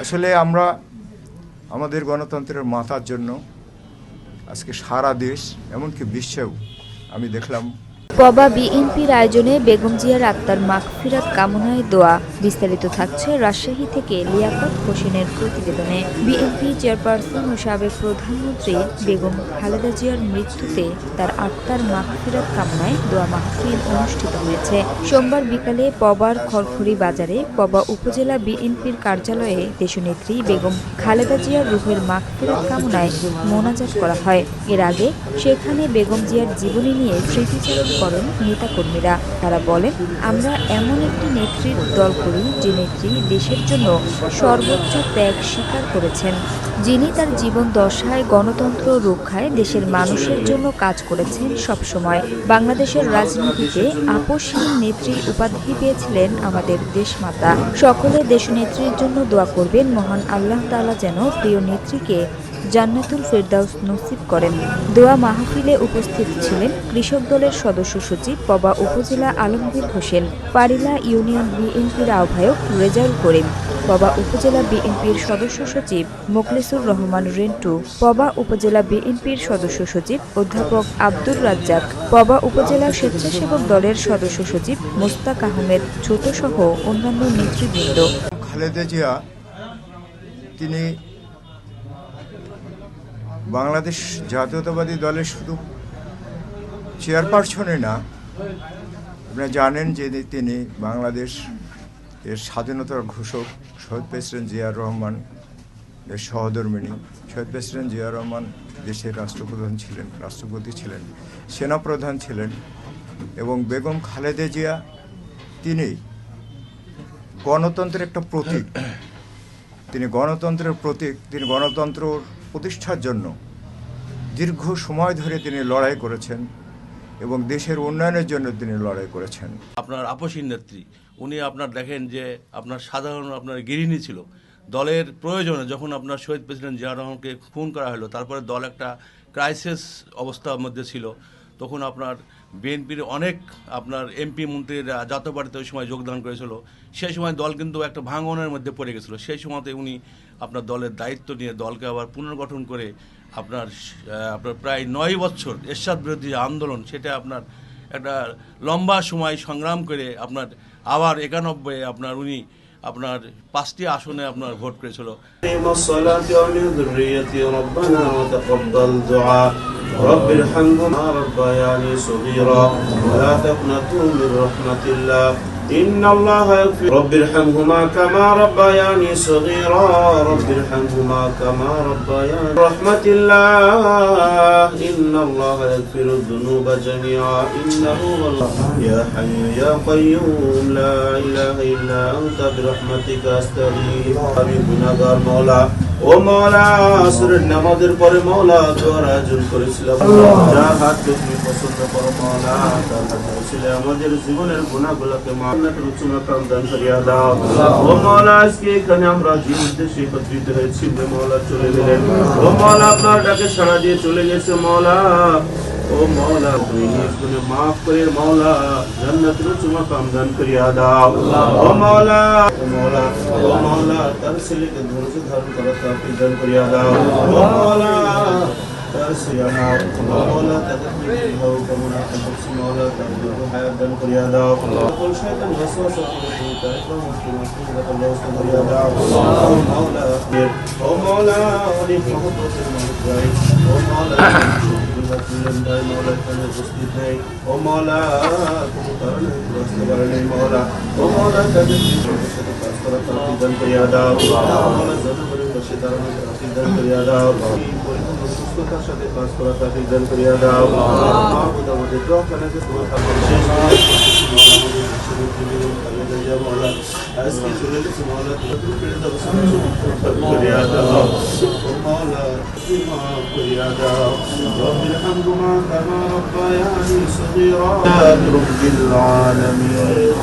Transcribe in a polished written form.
আসলে আমরা আমাদের গণতন্ত্রের মাথার জন্য আজকে সারা দেশ এমনকি বিশ্বেও আমি দেখলাম পবা বিএনপির আয়োজনে বেগম জিয়ার আত্মার মাগফিরাত কামনায় দোয়া। বিস্তারিত থাকছে রাজশাহী থেকে লিয়াকত হোসেনের প্রতিবেদনে। বিএনপি চেয়ারপারসন ও সাবেক প্রধানমন্ত্রী বেগম খালেদা জিয়ার মৃত্যুতে তার আত্মার মাগফিরাত কামনায় দোয়া মাহফিল অনুষ্ঠিত হয়েছে। সোমবার বিকালে পবার খড়খড়ি বাজারে পবা উপজেলা বিএনপির কার্যালয়ে দেশনেত্রী বেগম খালেদা জিয়ার রুহের মাগফিরাত কামনায় মোনাজাত করা হয়। এর আগে সেখানে বেগম জিয়ার জীবনী নিয়ে স্মৃতিচারণ করেন নেতাকর্মীরা। তারা বলেন, আমরা এমন একটি নেত্রীর দল করি যে নেত্রী দেশের জন্য সর্বোচ্চ ত্যাগ স্বীকার করেছেন, যিনি তার জীবন দশায় গণতন্ত্র রক্ষায় দেশের মানুষের জন্য কাজ করেছেন সবসময়। বাংলাদেশের রাজনীতিতে আপসহীন নেত্রী উপাধি পেয়েছিলেন আমাদের দেশমাতা। সকলে দেশনেত্রীর জন্য দোয়া করবেন, মহান আল্লাহ তাআলা যেন প্রিয় নেত্রীকে জান্নাতুল ফেরদাউস নসিব করেন। দোয়া মাহফিলে উপস্থিত ছিলেন কৃষক দলের সদস্য সচিব পবা উপজেলা আলমগীর হোসেন, পারিলা ইউনিয়ন বিএনপির আহ্বায়ক রেজাউল করিম, পবা উপজেলা বিএনপির সদস্য সচিব মোখলেসুর রহমান রেন্টু, পবা উপজেলা বিএনপির সদস্য সচিব অধ্যাপক আব্দুর রাজ্জাক, পবা উপজেলা স্বেচ্ছাসেবক দলের সদস্য সচিব মোস্তাক আহমেদ ছোট সহ অন্যান্য নেতৃবৃন্দ। খালেদা জিয়া তিনি বাংলাদেশ জাতীয়তাবাদী দলের শুধু চেয়ারপারসনই না, আপনারা জানেন যে তিনি বাংলাদেশ এর স্বাধীনতার ঘোষক শহীদ প্রেসিডেন্ট জিয়াউর রহমান এর সহধর্মিণী। শহীদ প্রেসিডেন্ট জিয়াউর রহমান দেশের রাষ্ট্রপতি ছিলেন, সেনাপ্রধান ছিলেন এবং বেগম খালেদা জিয়া তিনি গণতন্ত্রের একটা প্রতীক। তিনি গণতন্ত্রের প্রতীক। তিনি গণতন্ত্র প্রতিষ্ঠার জন্য দীর্ঘ সময় ধরে তিনি লড়াই করেছেন এবং দেশের উন্নয়নের জন্য তিনি লড়াই করেছেন। আপনার আপসীন নেত্রী উনি আপনার দেখেন যে আপনার সাধারণ আপনার গৃহিণী ছিল। দলের প্রয়োজনে যখন আপনার শহীদ প্রেসিডেন্ট জিয়াউর রহমানকে খুন করা হলো, তারপরে দল একটা ক্রাইসিস অবস্থার মধ্যে ছিল, তখন আপনার বিএনপির অনেক আপনার এমপি মন্ত্রীরা জাতীয় পার্টিতে ওই সময় যোগদান করেছিল। সেই সময় দল কিন্তু একটা ভাঙনের মধ্যে পড়ে গেছিলো। সেই সময়তে উনি আপনার দলের দায়িত্ব নিয়ে দলকে আবার পুনর্গঠন করে আপনার প্রায় 9 বছর এরশাদ বিরোধী আন্দোলন, সেটা আপনার একটা লম্বা সময় সংগ্রাম করে আপনার আবার 91 আপনার উনি আপনার 5টি আসনে আপনার ভোট করেছিল। رب ارحمهما ربياني صغيرا ولا تقنطوا من رحمة الله إن الله يغفر رب ارحمهما كما ربياني صغيرا رب ارحمهما كما ربياني رحمة الله إن الله يغفر الذنوب جميعا إنه والله يا حي يا قيوم لا إله إلا أنت برحمتك أستغيث بنغار مولا ও মওলা আসরের নামাজের পরে মওলা দোয়ার আয়োজন করেছিলাম, যা হাত তুমি পছন্দ করো মওলা, তার হাতে আমাদের জীবনের গুনাহগুলোকে মাফের উচ্চতা দান করিয়া দাও। ও মওলা আজকে এখানে আমরা যে উদ্দেশ্যে একত্রিত হয়েছি মওলা চলে গেলেন, ও মওলা আপনার ডাকে সাড়া দিয়ে চলে গেছে মওলা। ও মওলা তুমি নিজ গুণে মাফ করে মওলা জান্নাতের উচ্চ মাকাম দান করিয়া দাও। ও মওলা ও মওলা ও মওলা তার ছেলেকে ধৈর্য ধারণ করার তৌফিক দান করিয়া দাও। ও মওলা তার সিয়ানা মওলা তাকে ভালো কামনা করছি মওলা তার হায়াত দান করিয়া দাও। সকল শয়তান ওয়াসওয়াসা থেকে তার মুসলিম ব্যবস্থা করিয়া দাও। ও মওলা ও মওলা অনেক মহব্বতের মালিক ভাই, ও মওলা ও মওলা কোনো কারণে বুঝতে পারে নাই মওলা, ও মওলা তাদের সাথে কাজ করার তৌফিক দান করিয়া দাও। মওলা জনগণের পাশে দাঁড়ানোর তৌফিক দান করিয়া দাও। পরিপূর্ণ সুস্থতার সাথে কাজ করার তৌফিক দান করিয়া দাও। মাহবুব আমাদের দোয়াখানাকে তোমার কাছে শেষ মওলা আজকে চলে গেছে মওলা তুমি ফিরে দাও করিয়া দাও। ও মওলা তুমি মাফ করিয়া দাও। رب ارحمهما كما ربياني صغيرا رب العالمين।